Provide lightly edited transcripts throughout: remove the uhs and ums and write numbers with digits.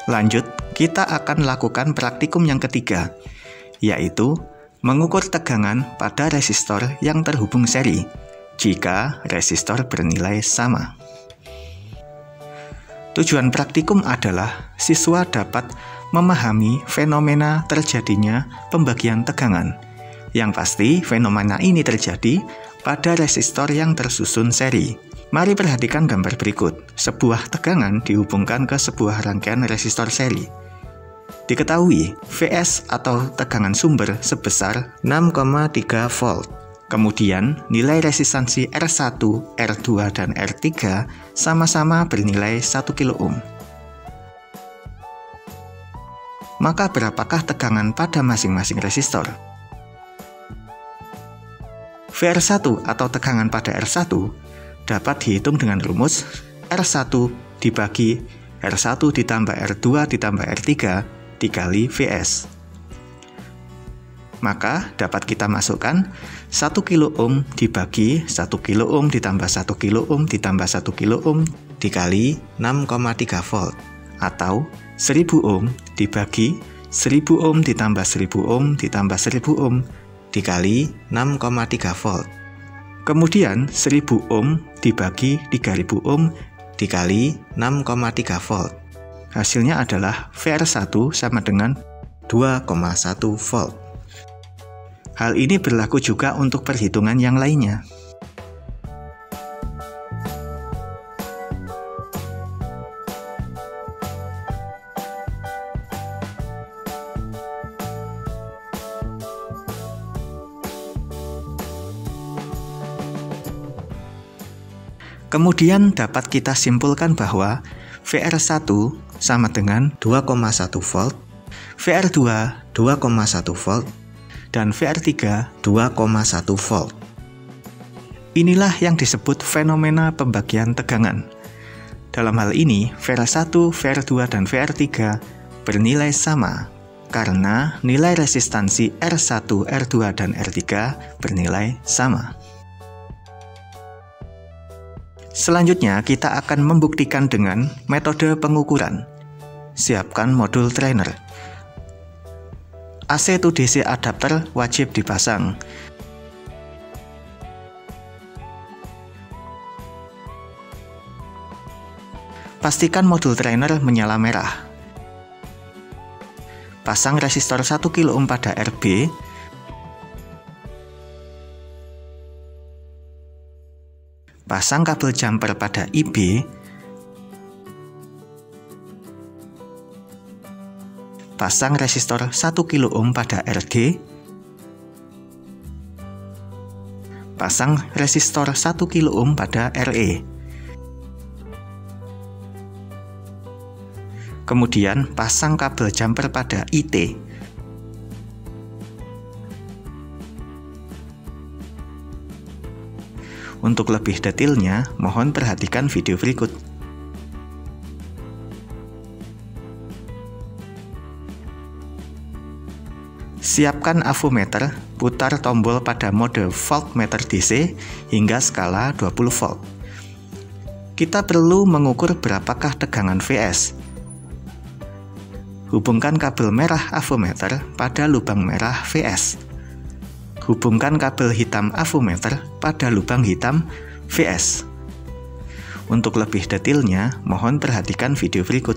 Lanjut, kita akan lakukan praktikum yang ketiga, yaitu mengukur tegangan pada resistor yang terhubung seri jika resistor bernilai sama. Tujuan praktikum adalah siswa dapat memahami fenomena terjadinya pembagian tegangan. Yang pasti, fenomena ini terjadi pada resistor yang tersusun seri. Mari perhatikan gambar berikut. Sebuah tegangan dihubungkan ke sebuah rangkaian resistor seri. Diketahui, Vs atau tegangan sumber sebesar 6,3 volt. Kemudian, nilai resistansi R1, R2, dan R3 sama-sama bernilai 1 kilo ohm. Maka berapakah tegangan pada masing-masing resistor? VR1 atau tegangan pada R1 dapat dihitung dengan rumus R1 dibagi R1 ditambah R2 ditambah R3 dikali Vs. Maka dapat kita masukkan 1 kilo ohm dibagi 1 kilo ohm ditambah 1 kilo ohm ditambah 1 kilo ohm dikali 6,3 volt, atau 1000 ohm dibagi 1000 ohm ditambah 1000 ohm ditambah 1000 ohm dikali 6,3 volt. Kemudian 1000 ohm dibagi 3000 ohm dikali 6,3 volt. Hasilnya adalah VR1 sama dengan 2,1 volt. Hal ini berlaku juga untuk perhitungan yang lainnya. Kemudian dapat kita simpulkan bahwa VR1 sama dengan 2,1 volt, VR2 2,1 volt, dan VR3 2,1 volt. Inilah yang disebut fenomena pembagian tegangan. Dalam hal ini, VR1, VR2, dan VR3 bernilai sama karena nilai resistansi R1, R2, dan R3 bernilai sama. Selanjutnya, kita akan membuktikan dengan metode pengukuran. Siapkan modul trainer. AC to DC adapter wajib dipasang. Pastikan modul trainer menyala merah. Pasang resistor 1 kilo ohm pada RB. Pasang kabel jumper pada IB. Pasang resistor 1 kilo ohm pada RG. Pasang resistor 1 kilo ohm pada RE. Kemudian pasang kabel jumper pada IT. Untuk lebih detailnya, mohon perhatikan video berikut. Siapkan avometer, putar tombol pada mode voltmeter DC hingga skala 20 volt. Kita perlu mengukur berapakah tegangan Vs. Hubungkan kabel merah avometer pada lubang merah Vs. Hubungkan kabel hitam avometer pada lubang hitam Vs. Untuk lebih detailnya, mohon perhatikan video berikut.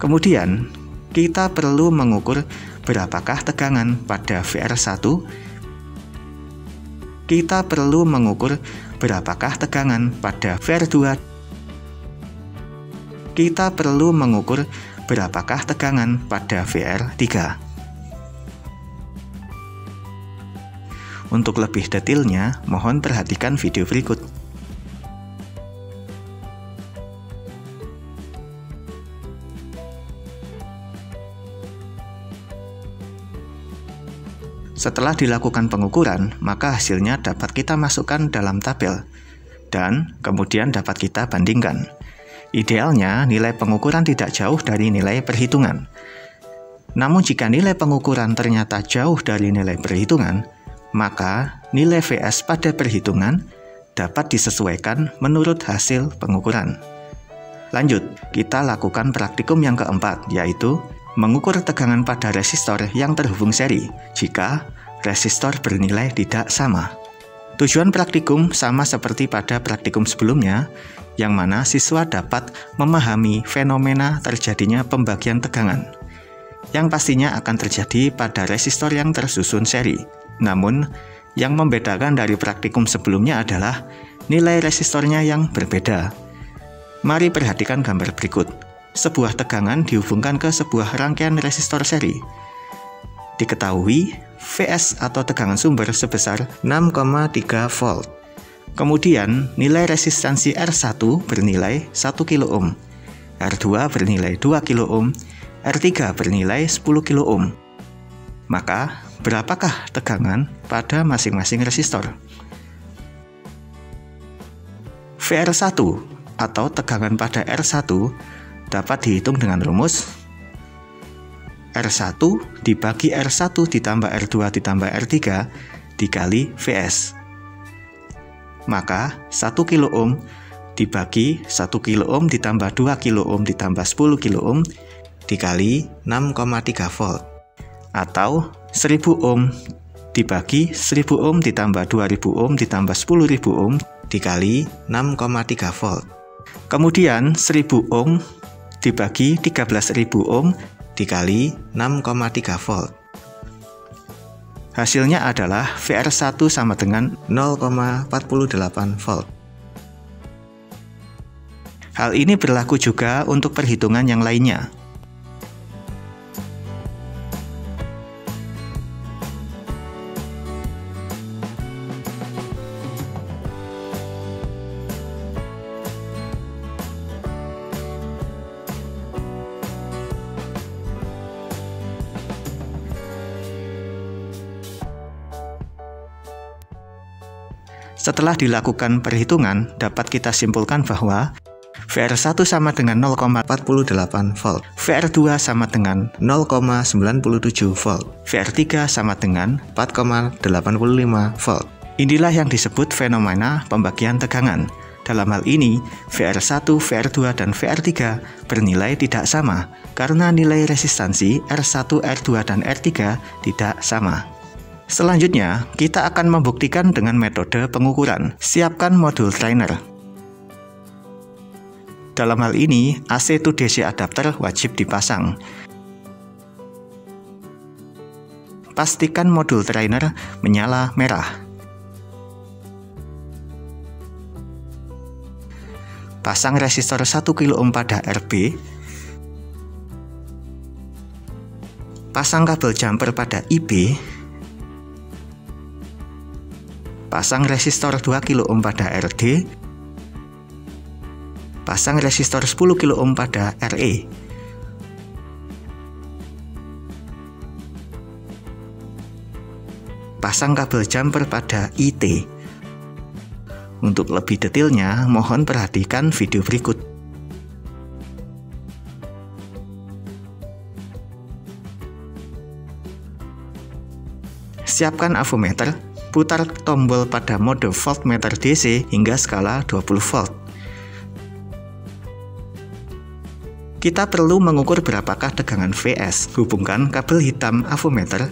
Kemudian, kita perlu mengukur berapakah tegangan pada VR1. Kita perlu mengukur berapakah tegangan pada VR2. Kita perlu mengukur berapakah tegangan pada VR3. Untuk lebih detailnya, mohon perhatikan video berikut. Setelah dilakukan pengukuran, maka hasilnya dapat kita masukkan dalam tabel dan kemudian dapat kita bandingkan. Idealnya, nilai pengukuran tidak jauh dari nilai perhitungan. Namun jika nilai pengukuran ternyata jauh dari nilai perhitungan, maka nilai VS pada perhitungan dapat disesuaikan menurut hasil pengukuran. Lanjut, kita lakukan praktikum yang keempat, yaitu mengukur tegangan pada resistor yang terhubung seri jika resistor bernilai tidak sama. Tujuan praktikum sama seperti pada praktikum sebelumnya, yang mana siswa dapat memahami fenomena terjadinya pembagian tegangan, yang pastinya akan terjadi pada resistor yang tersusun seri. Namun, yang membedakan dari praktikum sebelumnya adalah nilai resistornya yang berbeda. Mari perhatikan gambar berikut. Sebuah tegangan dihubungkan ke sebuah rangkaian resistor seri. Diketahui, VS atau tegangan sumber sebesar 6,3 volt. Kemudian, nilai resistansi R1 bernilai 1 kilo ohm, R2 bernilai 2 kilo ohm, R3 bernilai 10 kilo ohm. Maka, berapakah tegangan pada masing-masing resistor? VR1 atau tegangan pada R1 dapat dihitung dengan rumus R1 dibagi R1 ditambah R2 ditambah R3 dikali VS. Maka 1 kilo ohm dibagi 1 kilo ohm ditambah 2 kilo ohm ditambah 10 kilo ohm dikali 6,3 volt. Atau 1000 ohm dibagi 1000 ohm ditambah 2000 ohm ditambah 10.000 ohm dikali 6,3 volt. Kemudian 1000 ohm dibagi 13.000 ohm dikali 6,3 volt. Hasilnya adalah VR1 sama dengan 0,48 volt. Hal ini berlaku juga untuk perhitungan yang lainnya. Setelah dilakukan perhitungan, dapat kita simpulkan bahwa VR1 sama dengan 0,48 volt, VR2 sama dengan 0,97 volt, VR3 sama dengan 4,85 volt. Inilah yang disebut fenomena pembagian tegangan. Dalam hal ini, VR1, VR2, dan VR3 bernilai tidak sama karena nilai resistansi R1, R2, dan R3 tidak sama. Selanjutnya, kita akan membuktikan dengan metode pengukuran. Siapkan modul trainer. Dalam hal ini, AC to DC adapter wajib dipasang. Pastikan modul trainer menyala merah. Pasang resistor 1 kilo ohm pada RB. Pasang kabel jumper pada IB. Pasang resistor 2 kilo ohm pada RD. Pasang resistor 10 kilo ohm pada RE. Pasang kabel jumper pada IT. Untuk lebih detailnya, mohon perhatikan video berikut. Siapkan avometer. Putar tombol pada mode voltmeter DC hingga skala 20 volt. Kita perlu mengukur berapakah tegangan VS. Hubungkan kabel hitam avometer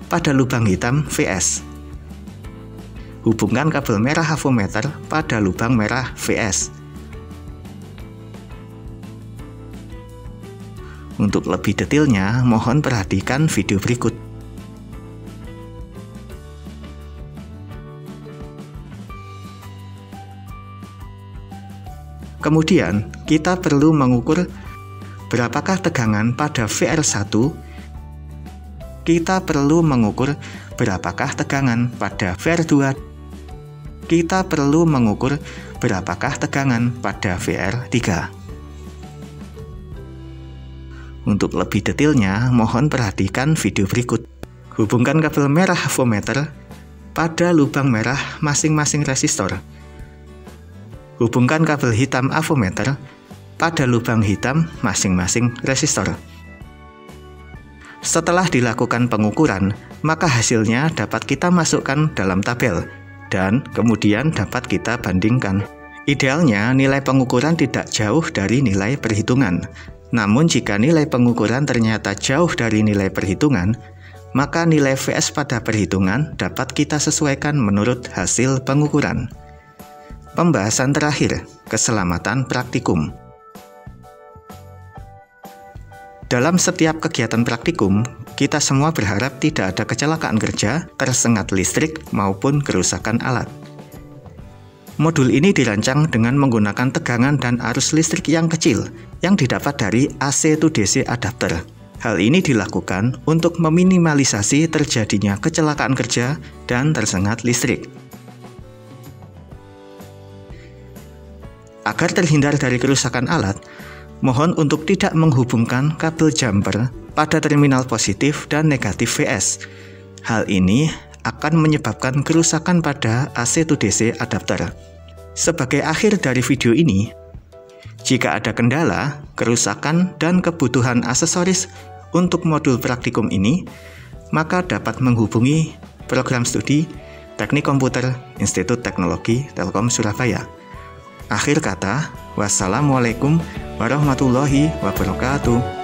pada lubang hitam VS. Hubungkan kabel merah avometer pada lubang merah VS. Untuk lebih detailnya, mohon perhatikan video berikut. Kemudian, kita perlu mengukur berapakah tegangan pada VR1. Kita perlu mengukur berapakah tegangan pada VR2. Kita perlu mengukur berapakah tegangan pada VR3. Untuk lebih detailnya, mohon perhatikan video berikut. Hubungkan kabel merah avometer pada lubang merah masing-masing resistor. Hubungkan kabel hitam avometer pada lubang hitam masing-masing resistor. Setelah dilakukan pengukuran, maka hasilnya dapat kita masukkan dalam tabel dan kemudian dapat kita bandingkan. Idealnya nilai pengukuran tidak jauh dari nilai perhitungan. Namun jika nilai pengukuran ternyata jauh dari nilai perhitungan, maka nilai VS pada perhitungan dapat kita sesuaikan menurut hasil pengukuran. Pembahasan terakhir, keselamatan praktikum. Dalam setiap kegiatan praktikum, kita semua berharap tidak ada kecelakaan kerja, tersengat listrik, maupun kerusakan alat. Modul ini dirancang dengan menggunakan tegangan dan arus listrik yang kecil, yang didapat dari AC to DC adapter. Hal ini dilakukan untuk meminimalisasi terjadinya kecelakaan kerja dan tersengat listrik. Agar terhindar dari kerusakan alat, mohon untuk tidak menghubungkan kabel jumper pada terminal positif dan negatif VS. Hal ini akan menyebabkan kerusakan pada AC to DC adapter. Sebagai akhir dari video ini, jika ada kendala, kerusakan, dan kebutuhan aksesoris untuk modul praktikum ini, maka dapat menghubungi program studi Teknik Komputer Institut Teknologi Telkom Surabaya. Akhir kata, wassalamualaikum warahmatullahi wabarakatuh.